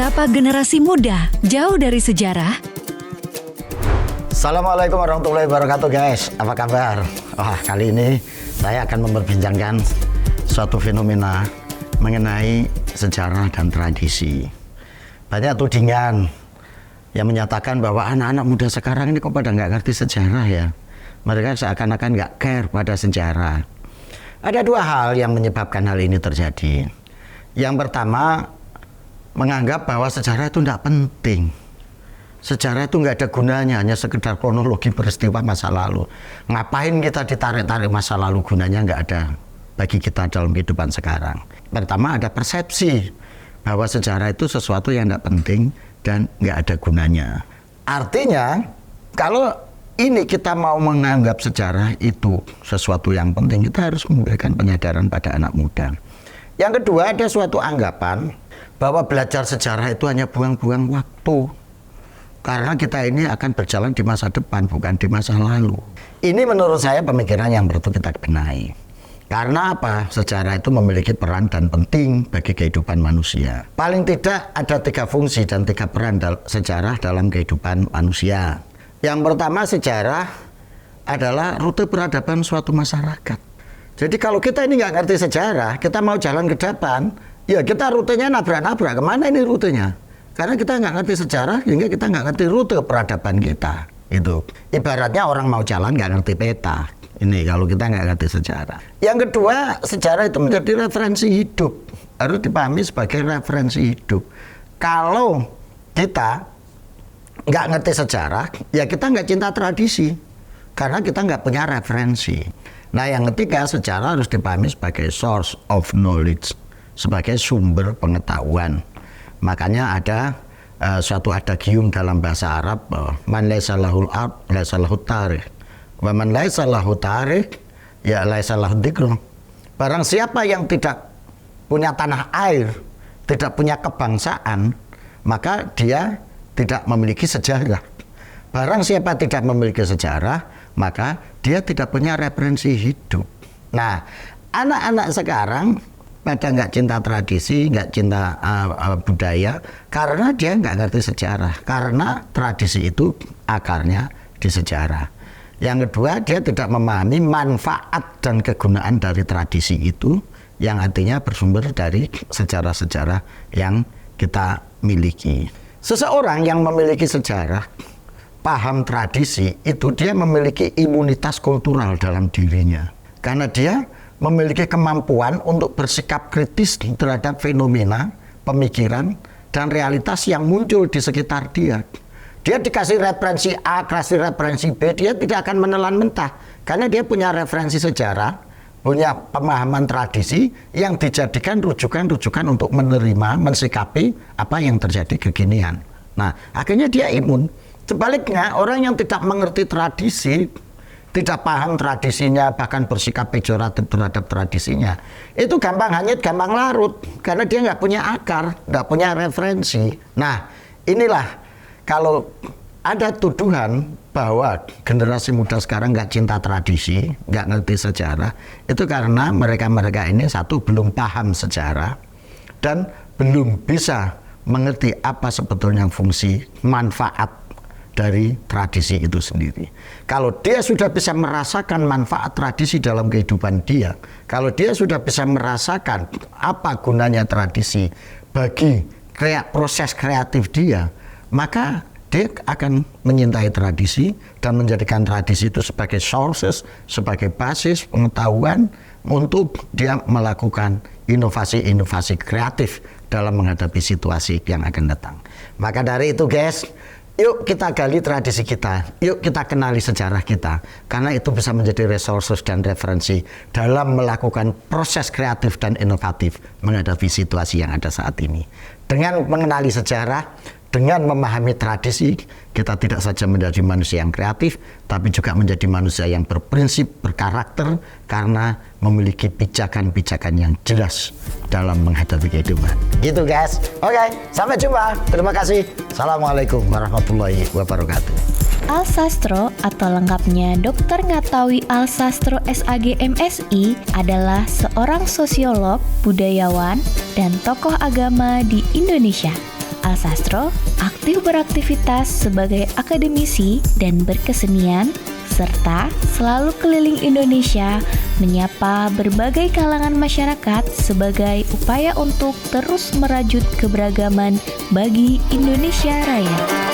Mengapa generasi muda jauh dari sejarah? Assalamualaikum warahmatullahi wabarakatuh guys. Apa kabar? Kali ini saya akan memperbincangkan suatu fenomena mengenai sejarah dan tradisi. Banyak tudingan yang menyatakan bahwa anak-anak muda sekarang ini kok pada nggak ngerti sejarah ya. Mereka seakan-akan nggak care pada sejarah. Ada dua hal yang menyebabkan hal ini terjadi. Yang pertama, menganggap bahwa sejarah itu tidak penting. Sejarah itu nggak ada gunanya, hanya sekedar kronologi peristiwa masa lalu. Ngapain kita ditarik-tarik masa lalu, gunanya nggak ada bagi kita dalam kehidupan sekarang. Pertama, ada persepsi bahwa sejarah itu sesuatu yang tidak penting dan nggak ada gunanya. Artinya, kalau ini kita mau menganggap sejarah itu sesuatu yang penting, kita harus memberikan penyadaran pada anak muda. Yang kedua, ada suatu anggapan bahwa belajar sejarah itu hanya buang-buang waktu. Karena kita ini akan berjalan di masa depan, bukan di masa lalu. Ini menurut saya pemikiran yang perlu kita benahi. Karena apa? Sejarah itu memiliki peran dan penting bagi kehidupan manusia. Paling tidak ada 3 fungsi dan 3 peran sejarah dalam kehidupan manusia. Yang pertama, sejarah adalah rute peradaban suatu masyarakat. Jadi kalau kita ini nggak ngerti sejarah, kita mau jalan ke depan, ya kita rutenya nabrak-nabrak. Kemana ini rutenya? Karena kita nggak ngerti sejarah, sehingga kita nggak ngerti rute peradaban kita. Itu ibaratnya orang mau jalan nggak ngerti peta. Ini kalau kita nggak ngerti sejarah. Yang kedua, sejarah itu menjadi referensi hidup. Harus dipahami sebagai referensi hidup. Kalau kita nggak ngerti sejarah, ya kita nggak cinta tradisi. Karena kita nggak punya referensi. Nah, yang ketiga, sejarah harus dipahami sebagai source of knowledge, sebagai sumber pengetahuan. Makanya ada suatu adagium dalam bahasa Arab, man laisa lahul ard laisa lahut tarikh, wa man laisa lahut tarikh ya laisa lahud dzikr. Barang siapa yang tidak punya tanah air, tidak punya kebangsaan, maka dia tidak memiliki sejarah. Barang siapa tidak memiliki sejarah, maka dia tidak punya referensi hidup. Nah, anak-anak sekarang pada nggak cinta tradisi, nggak cinta budaya, karena dia nggak ngerti sejarah. Karena tradisi itu akarnya di sejarah. Yang kedua, dia tidak memahami manfaat dan kegunaan dari tradisi itu, yang artinya bersumber dari sejarah-sejarah yang kita miliki. Seseorang yang memiliki sejarah, paham tradisi, itu dia memiliki imunitas kultural dalam dirinya. Karena dia memiliki kemampuan untuk bersikap kritis terhadap fenomena, pemikiran, dan realitas yang muncul di sekitar dia. Dia dikasih referensi A, kasih referensi B, dia tidak akan menelan mentah. Karena dia punya referensi sejarah, punya pemahaman tradisi yang dijadikan rujukan-rujukan untuk menerima, mensikapi apa yang terjadi kekinian. Nah, akhirnya dia imun. Sebaliknya, orang yang tidak mengerti tradisi, tidak paham tradisinya, bahkan bersikap pejoratif terhadap tradisinya, itu gampang hanyut, gampang larut, karena dia nggak punya akar, nggak punya referensi. Nah, inilah kalau ada tuduhan bahwa generasi muda sekarang nggak cinta tradisi, nggak ngerti sejarah, itu karena mereka-mereka ini satu, belum paham sejarah, dan belum bisa mengerti apa sebetulnya fungsi, manfaat dari tradisi itu sendiri. Kalau dia sudah bisa merasakan manfaat tradisi dalam kehidupan dia, kalau dia sudah bisa merasakan apa gunanya tradisi bagi proses kreatif dia, maka dia akan menyintai tradisi dan menjadikan tradisi itu sebagai sources, sebagai basis pengetahuan untuk dia melakukan inovasi-inovasi kreatif dalam menghadapi situasi yang akan datang. Maka dari itu guys, yuk kita gali tradisi kita, yuk kita kenali sejarah kita, karena itu bisa menjadi resources dan referensi dalam melakukan proses kreatif dan inovatif menghadapi situasi yang ada saat ini. Dengan mengenali sejarah, dengan memahami tradisi, kita tidak saja menjadi manusia yang kreatif, tapi juga menjadi manusia yang berprinsip, berkarakter, karena memiliki pijakan-pijakan yang jelas dalam menghadapi kehidupan. Gitu guys. Oke, sampai jumpa. Terima kasih. Assalamualaikum warahmatullahi wabarakatuh. Alsastro atau lengkapnya Dr. Ngatawi Alsastro SAG MSI adalah seorang sosiolog, budayawan, dan tokoh agama di Indonesia. Alsastro aktif beraktivitas sebagai akademisi dan berkesenian, serta selalu keliling Indonesia menyapa berbagai kalangan masyarakat sebagai upaya untuk terus merajut keberagaman bagi Indonesia Raya.